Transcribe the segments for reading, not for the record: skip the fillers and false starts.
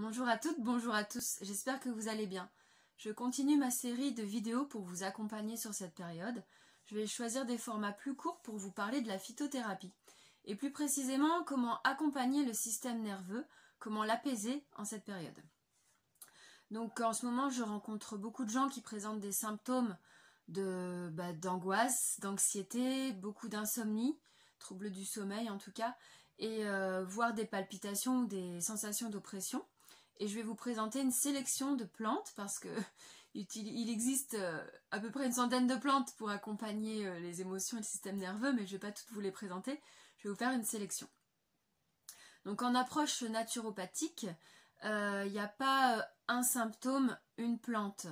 Bonjour à toutes, bonjour à tous, j'espère que vous allez bien. Je continue ma série de vidéos pour vous accompagner sur cette période. Je vais choisir des formats plus courts pour vous parler de la phytothérapie. Et plus précisément, comment accompagner le système nerveux, comment l'apaiser en cette période. Donc en ce moment, je rencontre beaucoup de gens qui présentent des symptômes d'angoisse, d'anxiété, beaucoup d'insomnie, troubles du sommeil en tout cas, et voire des palpitations ou des sensations d'oppression. Et je vais vous présenter une sélection de plantes parce que il existe à peu près une centaine de plantes pour accompagner les émotions et le système nerveux, mais je ne vais pas toutes vous les présenter, je vais vous faire une sélection. Donc en approche naturopathique, il n'y a pas un symptôme, une plante.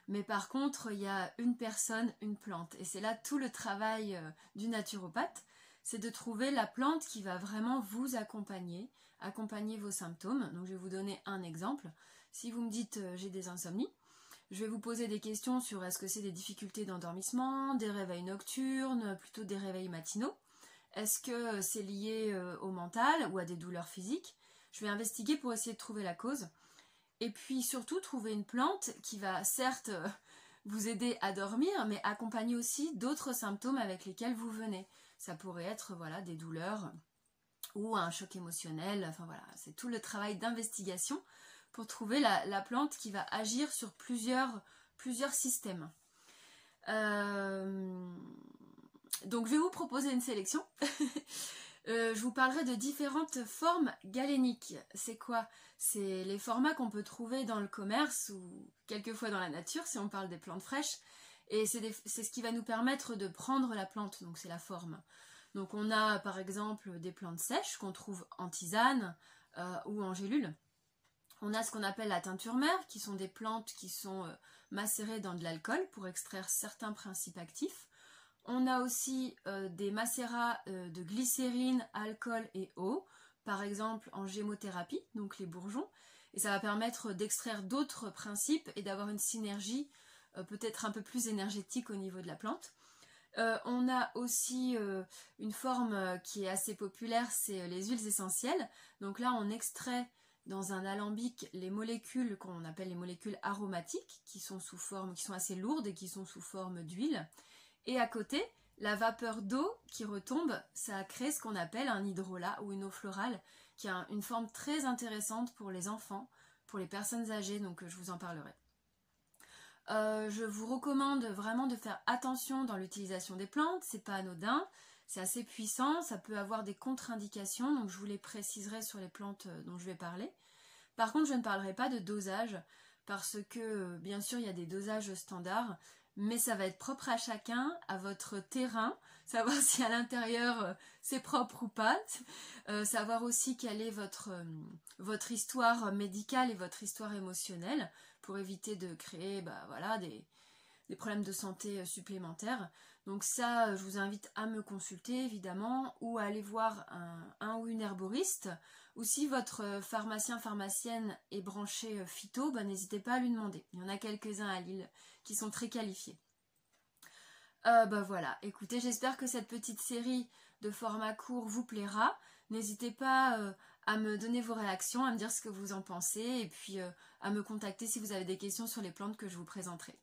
Mais par contre, il y a une personne, une plante. Et c'est là tout le travail du naturopathe, c'est de trouver la plante qui va vraiment vous accompagner vos symptômes. Donc je vais vous donner un exemple. Si vous me dites j'ai des insomnies, je vais vous poser des questions sur est-ce que c'est des difficultés d'endormissement, des réveils nocturnes, plutôt des réveils matinaux. Est-ce que c'est lié au mental ou à des douleurs physiques? Je vais investiguer pour essayer de trouver la cause. Et puis surtout trouver une plante qui va certes vous aider à dormir, mais accompagner aussi d'autres symptômes avec lesquels vous venez. Ça pourrait être voilà, des douleurs ou un choc émotionnel. Enfin voilà, c'est tout le travail d'investigation pour trouver la plante qui va agir sur plusieurs systèmes. Donc je vais vous proposer une sélection. Je vous parlerai de différentes formes galéniques. C'est quoi? C'est les formats qu'on peut trouver dans le commerce ou quelquefois dans la nature si on parle des plantes fraîches. Et c'est ce qui va nous permettre de prendre la plante, donc c'est la forme. Donc on a par exemple des plantes sèches qu'on trouve en tisane ou en gélule. On a ce qu'on appelle la teinture mère, qui sont des plantes qui sont macérées dans de l'alcool pour extraire certains principes actifs. On a aussi des macérats de glycérine, alcool et eau, par exemple en gémothérapie, donc les bourgeons. Et ça va permettre d'extraire d'autres principes et d'avoir une synergie peut-être un peu plus énergétique au niveau de la plante. On a aussi une forme qui est assez populaire, c'est les huiles essentielles. Donc là, on extrait dans un alambic les molécules qu'on appelle les molécules aromatiques, qui sont assez lourdes et qui sont sous forme d'huile. Et à côté, la vapeur d'eau qui retombe, ça a créé ce qu'on appelle un hydrolat ou une eau florale, qui a une forme très intéressante pour les enfants, pour les personnes âgées, donc je vous en parlerai. Je vous recommande vraiment de faire attention dans l'utilisation des plantes, c'est pas anodin, c'est assez puissant, ça peut avoir des contre-indications, donc je vous les préciserai sur les plantes dont je vais parler. Par contre, je ne parlerai pas de dosage, parce que bien sûr il y a des dosages standards, mais ça va être propre à chacun, à votre terrain, savoir si à l'intérieur c'est propre ou pas, savoir aussi quelle est votre histoire médicale et votre histoire émotionnelle, pour éviter de créer des problèmes de santé supplémentaires. Donc ça, je vous invite à me consulter évidemment, ou à aller voir un ou une herboriste, ou si votre pharmacien, pharmacienne est branché phyto, n'hésitez pas à lui demander. Il y en a quelques-uns à Lille qui sont très qualifiés. Voilà, écoutez, j'espère que cette petite série de format court vous plaira. N'hésitez pas à me donner vos réactions, à me dire ce que vous en pensez, et puis à me contacter si vous avez des questions sur les plantes que je vous présenterai.